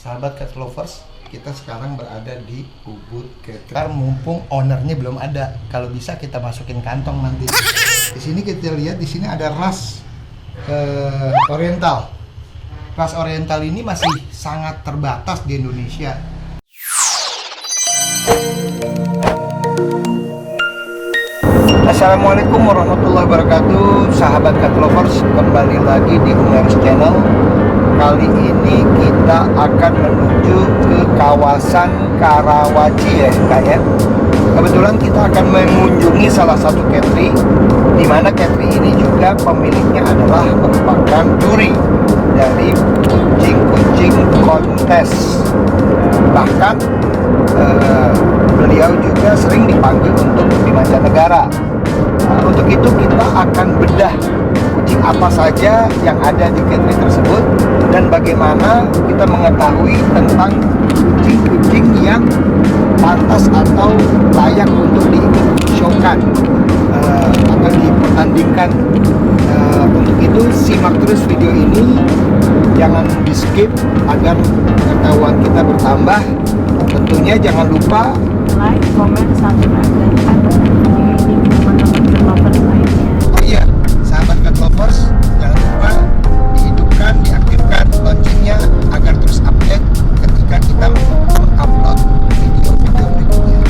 Sahabat cat lovers, kita sekarang berada di Ubud Catering. Mumpung ownernya belum ada, kalau bisa kita masukin kantong nanti. Di sini kita lihat, di sini ada ras oriental. Ras oriental ini masih sangat terbatas di Indonesia. Assalamualaikum warahmatullahi wabarakatuh, sahabat cat lovers, kembali lagi di Humerus Channel. Kali ini kita akan menuju ke kawasan Karawaci ya Kak ya. Kebetulan kita akan mengunjungi salah satu catering, di mana catering ini juga pemiliknya adalah merupakan juri dari kucing-kucing kontes. Bahkan beliau juga sering dipanggil untuk di mancanegara. Untuk itu kita akan bedah kucing apa saja yang ada di catering tersebut dan bagaimana kita mengetahui tentang kucing-kucing yang pantas atau layak untuk diikut-showkan atau dipertandingkan. Untuk itu simak terus video ini, jangan di skip agar pengetahuan kita bertambah. Tentunya jangan lupa like, comment, subscribe, dan share video ini ke teman-teman lovers lainnya. Oh iya, sahabat cat lovers, jangan lupa dihidupkan, diaktifkan loncengnya agar terus update ketika kita mengupload video-video berikutnya.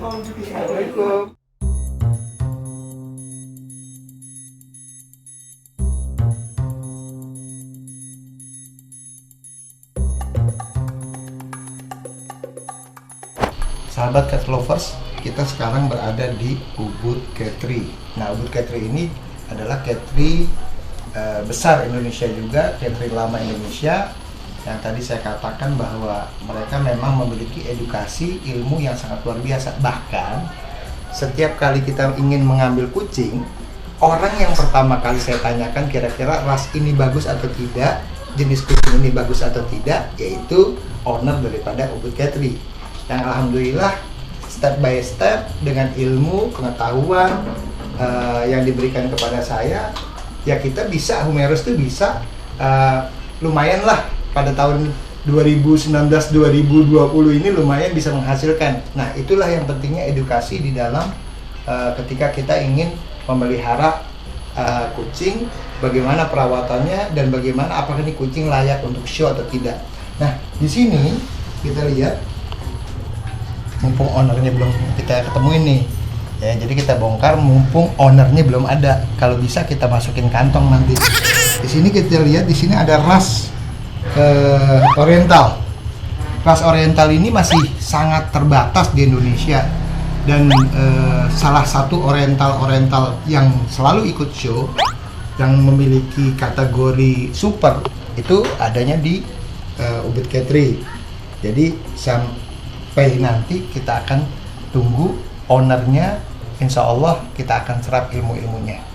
Assalamualaikum. Sahabat cat lovers, kita sekarang berada di Ubud Catering. Nah, Ubud Catering ini adalah catering besar Indonesia juga, catering lama Indonesia, yang tadi saya katakan bahwa mereka memang memiliki edukasi ilmu yang sangat luar biasa. Bahkan setiap kali kita ingin mengambil kucing, orang yang pertama kali saya tanyakan kira-kira ras ini bagus atau tidak, jenis kucing ini bagus atau tidak, yaitu owner daripada Ubud Catering. Yang alhamdulillah step by step dengan ilmu pengetahuan yang diberikan kepada saya, ya kita bisa, Humerus tuh bisa lumayan lah. Pada tahun 2019-2020 ini lumayan bisa menghasilkan. Nah, itulah yang pentingnya edukasi di dalam ketika kita ingin memelihara kucing, bagaimana perawatannya dan bagaimana apakah ini kucing layak untuk show atau tidak. Nah, di sini kita lihat, mumpung ownernya belum kita ketemuin nih, ya, jadi kita bongkar mumpung ownernya belum ada. Kalau bisa kita masukin kantong nanti. Di sini kita lihat, di sini ada ras oriental. Ras oriental ini masih sangat terbatas di Indonesia, dan salah satu oriental yang selalu ikut show yang memiliki kategori super itu adanya di Ubud Catering. Jadi sampai nanti kita akan tunggu ownernya, insya Allah kita akan serap ilmu-ilmunya.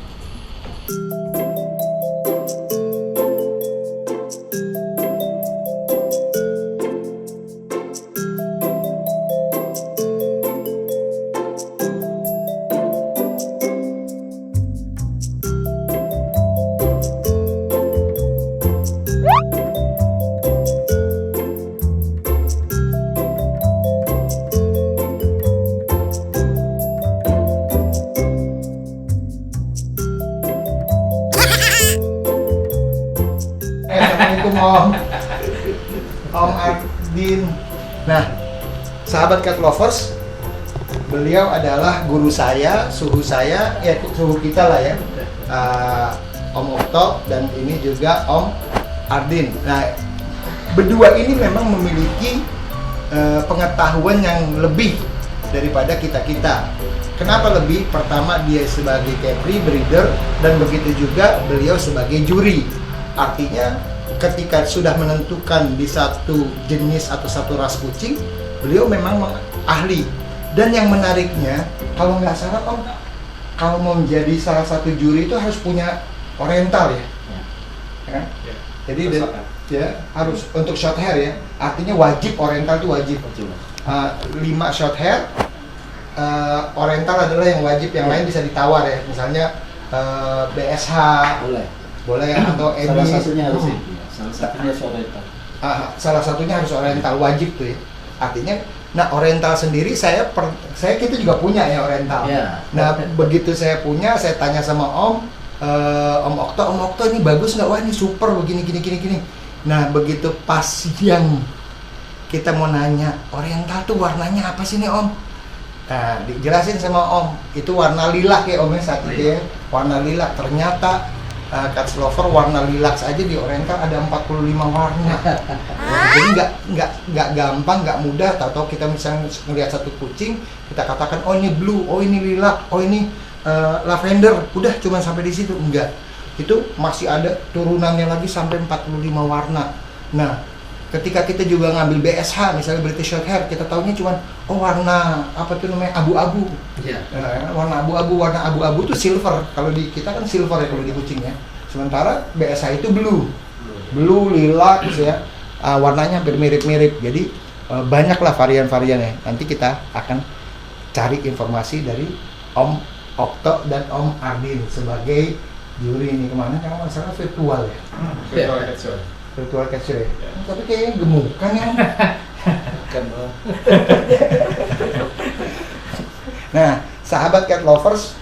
Om Ardin. Nah, sahabat cat lovers, beliau adalah guru saya, suhu saya, ya suhu kita lah ya, Om Okto, dan ini juga Om Ardin. Nah, berdua ini memang memiliki pengetahuan yang lebih daripada kita-kita. Kenapa lebih? Pertama, dia sebagai catering breeder, dan begitu juga beliau sebagai juri. Artinya ketika sudah menentukan di satu jenis atau satu ras kucing, beliau memang ahli. Dan yang menariknya, kalau nggak salah Om, kalau mau menjadi salah satu juri itu harus punya oriental ya, ya kan? Ya. Jadi harus untuk short hair ya, artinya wajib oriental itu wajib. 5 short hair, oriental adalah yang wajib, yang lain bisa ditawar ya, misalnya BSH boleh atau EBI. Salah satunya harus itu. Salah satunya harus oriental. Salah satunya harus oriental, wajib tuh ya. Artinya, nah oriental sendiri saya kita juga punya ya oriental. Ya. Nah begitu saya punya, saya tanya sama Om Okto ini bagus nggak? Wah ini super begini gini. Nah begitu pas yang kita mau nanya oriental tuh warnanya apa sih nih Om? Nah dijelasin sama Om, itu warna lilac ya Om ya saat itu ya, warna lilac. Ternyata Cats Lover warna lilac aja di oriental ada 45 warna. Jadi nggak gampang, nggak mudah. Tahu kita misalnya melihat satu kucing, kita katakan oh ini blue, oh ini lilac, oh ini lavender, udah cuma sampai di situ. Enggak, itu masih ada turunannya lagi sampai 45 warna. Nah ketika kita juga ngambil BSH misalnya British Shorthair, kita taunya cuma oh warna apa tuh namanya abu-abu. Iya. Warna abu-abu tuh silver. Kalau di kita kan silver ya kalau di kucing ya. Sementara BSH itu blue, lilac ya. Warnanya hampir mirip-mirip. Jadi banyaklah varian-variannya. Nanti kita akan cari informasi dari Om Okto dan Om Ardin sebagai juri ini. Kemana kalau nggak salah virtual ya. Virtual catcher ya. Tapi kayaknya gemukan ya. Nah, sahabat cat lovers,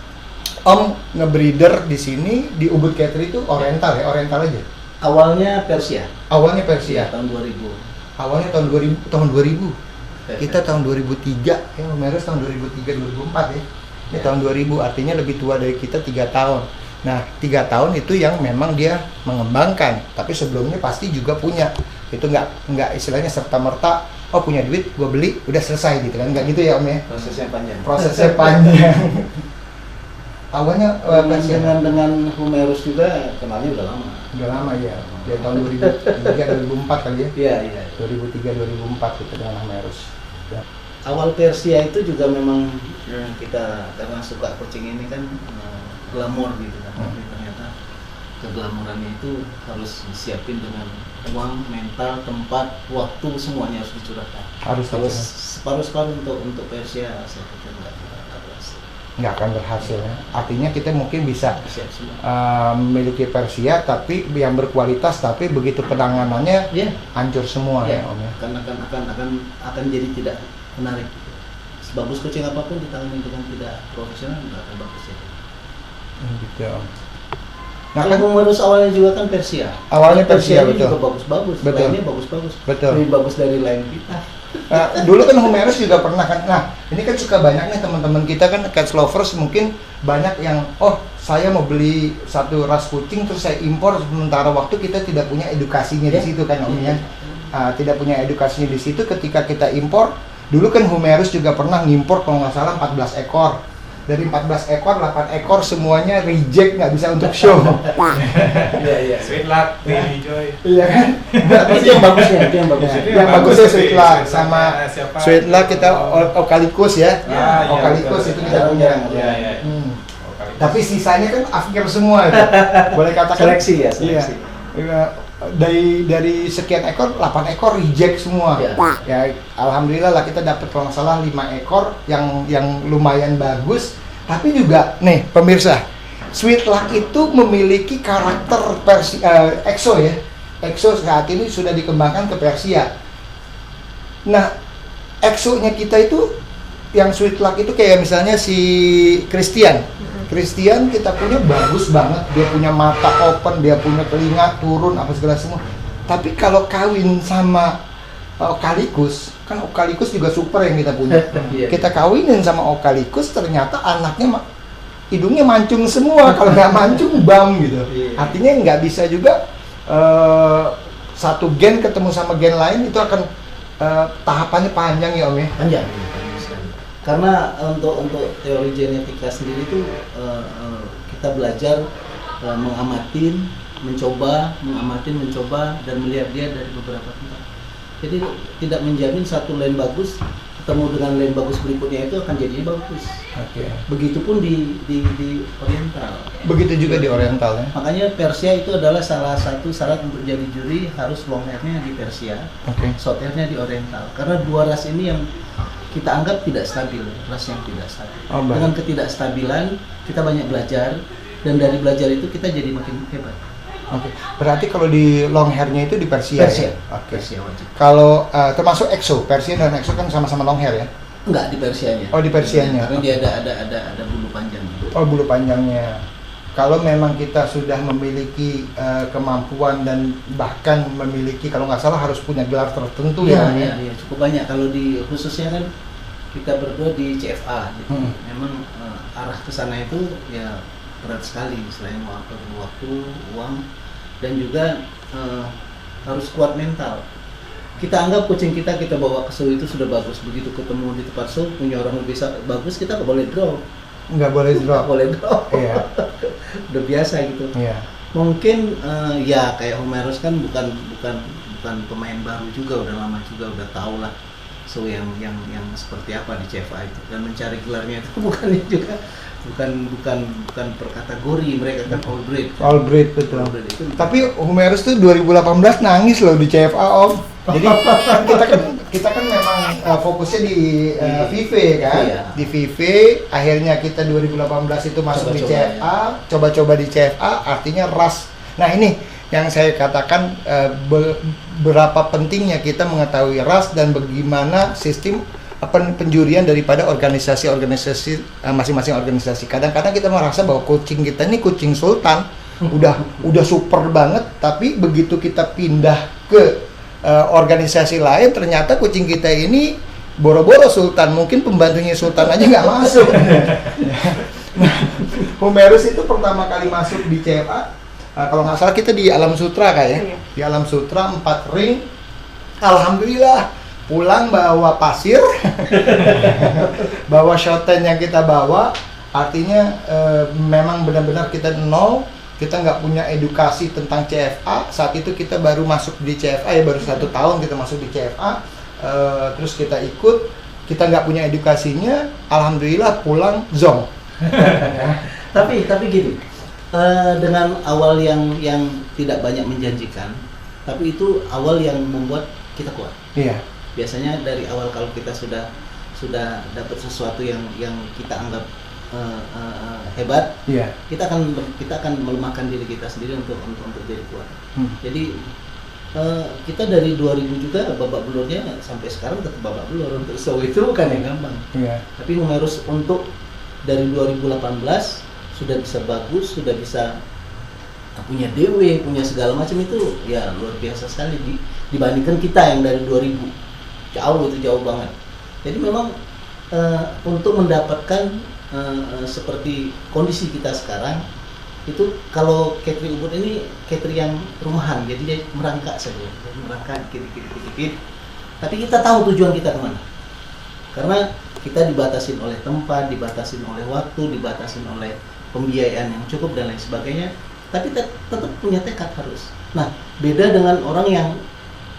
Om ngebreeder di sini di Ubud Cattery itu oriental ya, oriental aja. Awalnya Persia. Awalnya Persia. Tahun 2000. Awalnya tahun 2000. Kita tahun 2003 ya, Meres tahun 2003 2004 ya. Ini tahun 2000, artinya lebih tua dari kita 3 tahun. Nah, 3 tahun itu yang memang dia mengembangkan, tapi sebelumnya pasti juga punya. Itu nggak istilahnya serta-merta, oh punya duit, gue beli, udah selesai gitu kan, nggak gitu ya Om ya? Prosesnya panjang. Awalnya dengan Humerus juga kenalnya udah lama. Udah lama ya, dari tahun 2003 2004 kali ya? Iya. 2003 2004 kita dengan Humerus. Ya. Awal Persia itu juga memang kita karena suka kucing ini kan glamor gitu kan. Tapi ternyata keglamorannya itu harus disiapin dengan uang, mental, tempat, waktu, semuanya harus dicurahkan. Harus separuh-separuh untuk Persia saya pikir nggak akan berhasil ya. Artinya kita mungkin bisa memiliki Persia tapi yang berkualitas, tapi begitu penanganannya hancur semua ya Om ya. Karena akan jadi tidak menarik. Sebagus kucing apapun ditangani dengan tidak profesional nggak akan bagus ya. Gitu. Nah kan Humerus awalnya juga kan Persia. Awalnya Persia betul. Juga bagus-bagus. Lainnya bagus-bagus. Betul. Lebih bagus dari lain kita. Nah, dulu kan Humerus juga pernah kan. Nah, ini kan suka banyaknya teman-teman kita kan cats lovers mungkin banyak yang saya mau beli satu ras kucing terus saya impor, sementara waktu kita tidak punya edukasinya di situ kan Om ya. Tidak punya edukasinya di situ ketika kita impor. Dulu kan Humerus juga pernah ngimpor kalau nggak salah 14 ekor. Dari 14 ekor, 8 ekor semuanya reject, nggak bisa untuk show. Iya. Sweet luck, Baby Joy. Iya kan? Itu yang bagusnya, Yang bagusnya Sweet luck sama Sweet luck kita Eucalyptus ya. Eucalyptus itu kita punya. Iya. Tapi sisanya kan afkir semua itu. Boleh katakan seleksi. Iya. Dari sekian ekor, 8 ekor reject semua. Ya alhamdulillah lah kita dapat kalau nggak salah 5 ekor yang lumayan bagus. Tapi juga nih pemirsa, Sweet luck itu memiliki karakter EXO ya. EXO saat ini sudah dikembangkan ke Persia. Nah, EXO-nya kita itu yang Sweet luck itu kayak misalnya si Christian kita punya bagus banget, dia punya mata open, dia punya telinga turun apa segala semua. Tapi kalau kawin sama Eucalyptus, kan Eucalyptus juga super yang kita punya. Kita kawinin sama Eucalyptus, ternyata anaknya hidungnya mancung semua. Kalau nggak mancung bam gitu. Artinya nggak bisa juga satu gen ketemu sama gen lain, itu akan tahapannya panjang ya Om ya. Panjang. Karena untuk teori genetika sendiri itu kita belajar mengamatin mencoba, mencoba dan melihat dia dari beberapa tempat. Jadi tidak menjamin satu lane bagus ketemu dengan lane bagus berikutnya itu akan jadi bagus. Oke. Begitupun di Oriental. Begitu juga di Oriental ya. Makanya Persia itu adalah salah satu syarat untuk jadi juri, harus long hairnya di Persia, Oke. short hairnya di Oriental. Karena dua ras ini yang kita anggap tidak stabil, ras yang tidak stabil. Oh, baik. Dengan ketidakstabilan kita banyak belajar dan dari belajar itu kita jadi makin hebat. Oke. Berarti kalau di long hairnya itu di Persia. Persia. Ya? Oke. Persia wajib. Kalau termasuk EXO, Persia dan EXO kan sama-sama long hair ya? Enggak di Persianya. Oh, di Persianya. Karena dia ada bulu panjang. Oh, bulu panjangnya. Kalau memang kita sudah memiliki kemampuan dan bahkan memiliki, kalau nggak salah harus punya gelar tertentu ya? Iya, cukup banyak. Kalau di khususnya kan kita berdua di CFA, gitu. Memang arah ke sana itu ya berat sekali, selain waktu, uang, dan juga harus kuat mental. Kita anggap kucing kita bawa ke show itu sudah bagus, begitu ketemu di tempat show punya orang lebih bagus, kita nggak boleh drop. Nggak boleh drop. Nggak boleh drop. Iya. Udah biasa gitu. Iya. Mungkin ya kayak Homerus kan bukan pemain baru juga, udah lama juga, udah tahu lah show yang seperti apa di CFA itu, dan mencari gelarnya itu bukan per kategori, mereka kan all breed. All breed, betul. All breed itu. Tapi Homerus tuh 2018 nangis loh di CFA, Om. Jadi kita kan memang fokusnya di VIVE kan. Iya. Di VIVE akhirnya kita 2018 itu masuk di Coba-coba, CFA, coba-coba di CFA, artinya ras. Nah, ini yang saya katakan berapa pentingnya kita mengetahui ras dan bagaimana sistem penjurian daripada organisasi-organisasi masing-masing organisasi. Kadang-kadang kita merasa bahwa kucing kita ini kucing sultan, udah super banget, tapi begitu kita pindah ke organisasi lain, ternyata kucing kita ini boro-boro sultan, mungkin pembantunya sultan aja nggak masuk. Homerus itu pertama kali masuk di CFA, kalau nggak salah kita di Alam Sutra kayak, Iya. di Alam Sutra 4 ring, alhamdulillah pulang bawa pasir, bawa shoten yang kita bawa, artinya memang benar-benar kita nol. Kita nggak punya edukasi tentang CFA. Saat itu kita baru masuk di CFA ya, baru 1 tahun kita masuk di CFA. Terus kita ikut, kita nggak punya edukasinya. Alhamdulillah pulang zong. Tapi gini, dengan awal yang tidak banyak menjanjikan, tapi itu awal yang membuat kita kuat. Iya. Biasanya dari awal kalau kita sudah dapat sesuatu yang kita anggap hebat, Iya. kita akan melemahkan diri kita sendiri untuk jadi kuat. Jadi kita dari 2000 juga babak belurnya sampai sekarang tetap babak belur. Untuk show itu bukan yang gampang. Iya. Tapi Homerus untuk dari 2018 sudah bisa bagus, sudah bisa punya DW, punya segala macam, itu ya luar biasa sekali dibandingkan kita yang dari 2000. Jauh banget. Jadi memang untuk mendapatkan seperti kondisi kita sekarang itu, kalau Ketri Ubud ini Ketri yang rumahan, jadi dia merangkak saja, merangkak dikit. Tapi kita tahu tujuan kita kemana, karena kita dibatasin oleh tempat, dibatasin oleh waktu, dibatasin oleh pembiayaan yang cukup dan lain sebagainya. Tapi tetap punya tekad harus. Nah, beda dengan orang yang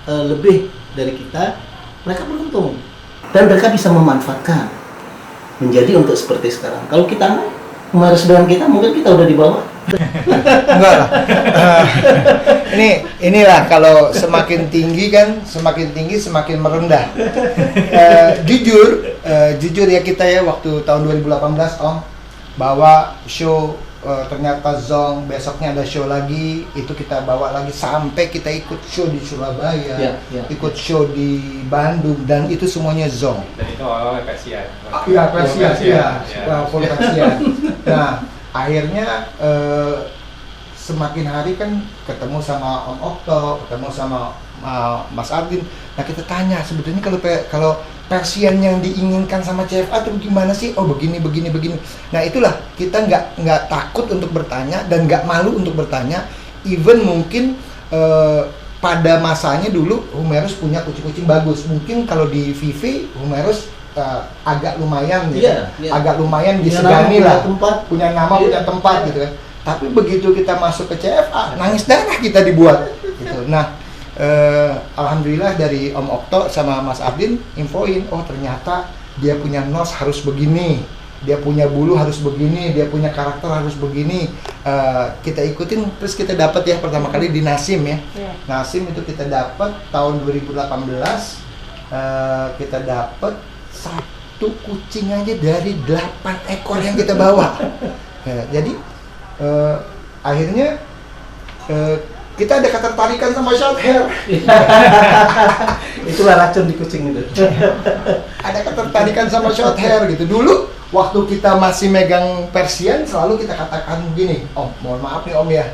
lebih dari kita, mereka beruntung dan mereka bisa memanfaatkan menjadi untuk seperti sekarang. Kalau kita Homerus dengan kita, mungkin kita udah di bawah. Enggak lah. Inilah kalau semakin tinggi semakin merendah. Jujur ya kita ya, waktu tahun 2018 Om bawa show, ternyata zong, besoknya ada show lagi, itu kita bawa lagi sampai kita ikut show di Surabaya, ikut show di Bandung, dan itu semuanya zong. Dan itu awalnya Persia. Iya, Persia, full Persia. Nah, akhirnya semakin hari kan ketemu sama Om Okto, ketemu sama Mas Ardin. Nah, kita tanya sebetulnya kalau Persian yang diinginkan sama CFA itu gimana sih? Oh, begini. Nah, itulah kita nggak takut untuk bertanya dan nggak malu untuk bertanya. Even mungkin pada masanya dulu Homerus punya kucing-kucing bagus. Mungkin kalau di VIVE Homerus agak lumayan gitu. Iya. Agak lumayan disegani lah. Punya Punya nama, punya tempat gitu kan. Tapi begitu kita masuk ke CFA, nangis darah kita dibuat. Gitu. Nah, alhamdulillah dari Om Okto sama Mas Ardin infoin, oh ternyata dia punya nos harus begini, dia punya bulu harus begini, dia punya karakter harus begini. Kita ikutin, terus kita dapat ya pertama kali di Nasim ya. Nasim itu kita dapat tahun 2018, kita dapat 1 kucing aja dari 8 ekor yang kita bawa. Jadi akhirnya kita ada ketertarikan sama short hair. Itulah racun di kucing itu. Ada ketertarikan sama short hair gitu. Dulu waktu kita masih megang Persian selalu kita katakan gini, Om, mohon maaf nih Om ya,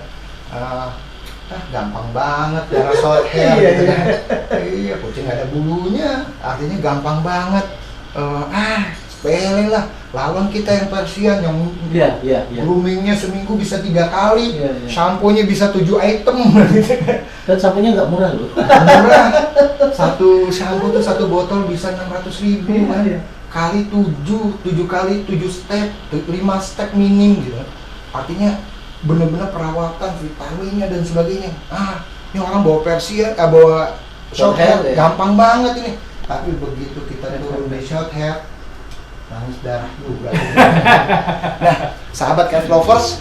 gampang banget darah short hair gitu kan. Iya, kucing gak ada bulunya, artinya gampang banget. Sepele lah, lawan kita yang Persian yang groomingnya seminggu bisa 3 kali, shampoo-nya bisa 7 item. Dan samponya nggak murah loh. Murah, satu shampoo tuh 1 botol bisa 600.000 kan. Kali 7 kali 7 step, 5 step minim gitu. Artinya bener-bener perawatan, vitaminnya dan sebagainya. Ini orang bawa Persian, bawa short hair, gampang banget ini. Tapi begitu kita turun di short hair, nangis darah juga. Nah, sahabat Cat Lovers,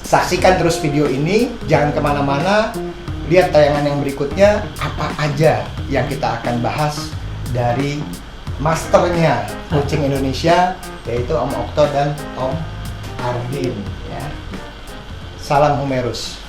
saksikan terus video ini, jangan kemana-mana, lihat tayangan yang berikutnya, apa aja yang kita akan bahas dari masternya kucing Indonesia, yaitu Om Okto dan Om Ardin. Ya. Salam Humerus.